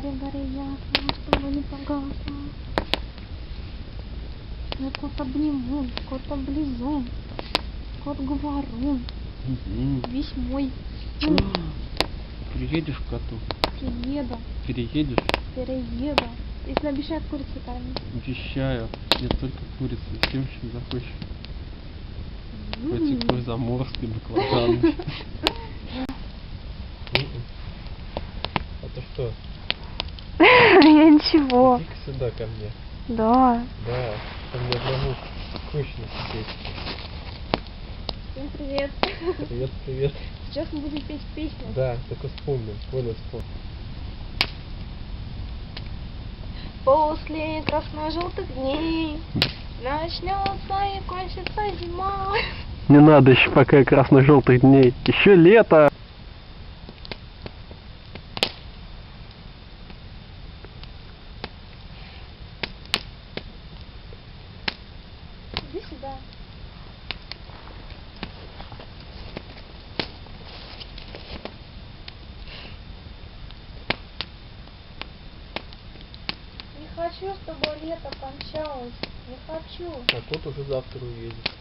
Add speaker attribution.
Speaker 1: Гори, ясно, чтобы не погасло. Я кот обниму, кот облизу, кот говорун, весь мой.
Speaker 2: Приедешь к коту?
Speaker 1: Перееду.
Speaker 2: Переедешь?
Speaker 1: Перееду. Если обещают курицу кормить.
Speaker 2: Обещаю. Нет только курицы, всем, чем захочешь. Хоть какой заморский баклажан. А то что?
Speaker 1: Я ничего.
Speaker 2: Иди-ка сюда ко мне.
Speaker 1: Да.
Speaker 2: Да, ко мне одному скучно сидеть.
Speaker 1: Всем привет.
Speaker 2: Привет, привет.
Speaker 1: Сейчас мы будем петь песню.
Speaker 2: Да, только вспомним. Понял, вспомнил.
Speaker 1: После красно-желтых дней начнется и кончится зима.
Speaker 2: Не надо еще пока красно-желтых дней. Еще лето.
Speaker 1: Иди сюда. Не хочу, чтобы лето кончалось. Не хочу.
Speaker 2: А кот уже завтра уедет.